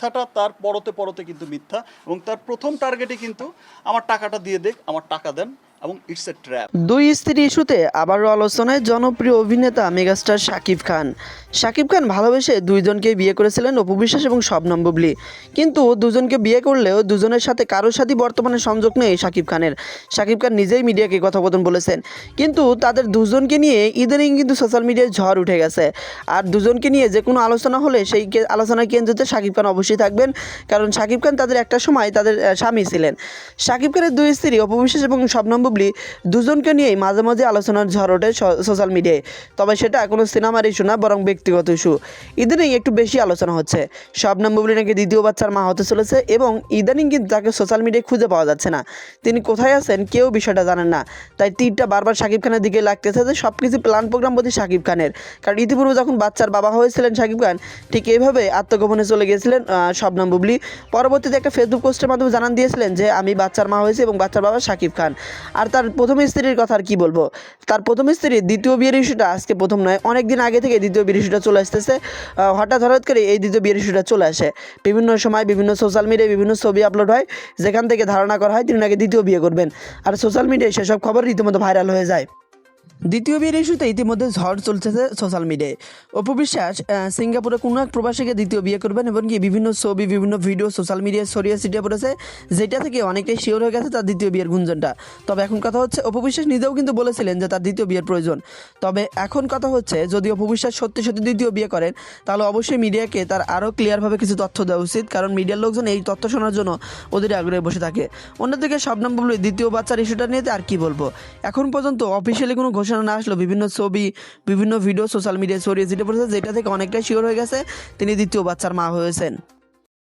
মিথ্যাটা তার পরতে পরতে কিন্তু মিথ্যা, এবং তার প্রথম টার্গেটে কিন্তু আমার টাকাটা দিয়ে দেখ, আমার টাকা দেন, এবং ইটস এ ট্র্যাপ। দুই স্ত্রী ইস্যুতে আবারও আলোচনায় জনপ্রিয় অভিনেতা মেগাস্টার শাকিব খান। শাকিব খান ভালোবেসে দুইজনকে বিয়ে করেছিলেন, অপু বিশ্বাস এবং শবনম বুবলী। কিন্তু দুজনকে বিয়ে করলেও দুজনের সাথে কারোর সাথে বর্তমানে সংযোগ নেই শাকিব খানের। শাকিব খান নিজেই মিডিয়াকে কথোপকথন বলেছেন। কিন্তু তাদের দুজনকে নিয়ে ইদানিং কিন্তু সোশ্যাল মিডিয়ায় ঝড় উঠে গেছে। আর দুজনকে নিয়ে যে কোনো আলোচনা হলে সেই আলোচনার কেন্দ্রতে শাকিব খান অবশ্যই থাকবেন, কারণ শাকিব খান তাদের একটা সময় তাদের স্বামী ছিলেন। শাকিব খানের দুই স্ত্রী অপু বিশ্বাস এবং শবনম বুবলী দুজনকে নিয়েই মাঝে মাঝে আলোচনার ঝড় ওঠে সোশ্যাল মিডিয়ায়। তবে সেটা কোনো সিনেমার ইস্যু না, বরং ব্যক্তিগত ইস্যু। ইদানিং একটু বেশি আলোচনা হচ্ছে। শবনম বুবলী নাকি দ্বিতীয় বাচ্চার মা হতে চলেছে, এবং ইদানিং কিন্তু তাকে সোশ্যাল মিডিয়ায় খুঁজে পাওয়া যাচ্ছে না। তিনি কোথায় আছেন কেউ বিষয়টা জানেন না। তাই তীরটা বারবার শাকিব খানের দিকে লাগতেছে যে সব কিছু প্ল্যান প্রোগ্রাম বোধহয় শাকিব খানের। কারণ ইতিপূর্বে যখন বাচ্চার বাবা হয়েছিলেন শাকিব খান, ঠিক এইভাবে আত্মগোপনে চলে গিয়েছিলেন শবনম বুবলী। পরবর্তীতে একটা ফেসবুক পোস্টের মাধ্যমে জানান দিয়েছিলেন যে আমি বাচ্চার মা হয়েছি এবং বাচ্চার বাবা শাকিব খান। আর তার প্রথম স্ত্রীর কথা আর কি বলবো, তার প্রথম স্ত্রীর দ্বিতীয় বিয়ের ইস্যুটা আজকে প্রথম নয়, অনেক দিন আগে থেকে দ্বিতীয় বিয়ের ইস্যুটা চলে আসতেছে। হঠাৎ করে এই দ্বিতীয় বিয়ের ইস্যুটা চলে আসে। বিভিন্ন সময় বিভিন্ন সোশ্যাল মিডিয়ায় বিভিন্ন ছবি আপলোড হয়, যেখান থেকে ধারণা করা হয় তিনি নাকি দ্বিতীয় বিয়ে করবেন। আর সোশ্যাল মিডিয়ায় সেসব খবর রীতিমতো ভাইরাল হয়ে যায়। দ্বিতীয় বিয়ের ইস্যুতে ইতিমধ্যে ঝড় চলতেছে সোশ্যাল মিডিয়ায়। অপু বিশ্বাস সিঙ্গাপুরে কোনো এক প্রবাসীকে দ্বিতীয় বিয়ে করবেন, এবং কি বিভিন্ন ছবি বিভিন্ন ভিডিও সোশ্যাল মিডিয়ায় ছড়িয়ে ছিটিয়ে পড়েছে, যেটা থেকে অনেকটাই শিওর হয়ে গেছে তার দ্বিতীয় বিয়ের গুঞ্জনটা। তবে এখন কথা হচ্ছে অপু বিশ্বাস নিজেও কিন্তু বলেছিলেন যে তার দ্বিতীয় বিয়ের প্রয়োজন। তবে এখন কথা হচ্ছে যদি অপু বিশ্বাস সত্যি সত্যি দ্বিতীয় বিয়ে করেন, তাহলে অবশ্যই মিডিয়াকে তার আরও ক্লিয়ারভাবে কিছু তথ্য দেওয়া উচিত, কারণ মিডিয়ার লোকজন এই তথ্য শোনার জন্য ওদের আগ্রহে বসে থাকে। অন্যদিকে শবনম বুবলী দ্বিতীয় বাচ্চার ইস্যুটা নিয়ে আর কি বলবো, এখন পর্যন্ত অফিসিয়ালি কোনো ঘোষণা না আসলো বিভিন্ন ছবি বিভিন্ন ভিডিও সোশ্যাল মিডিয়ায় ছড়িয়ে ছিটিয়ে পড়েছে, যেটা থেকে অনেকটাই শিওর হয়ে গেছে তিনি দ্বিতীয় বাচ্চার মা হয়েছেন।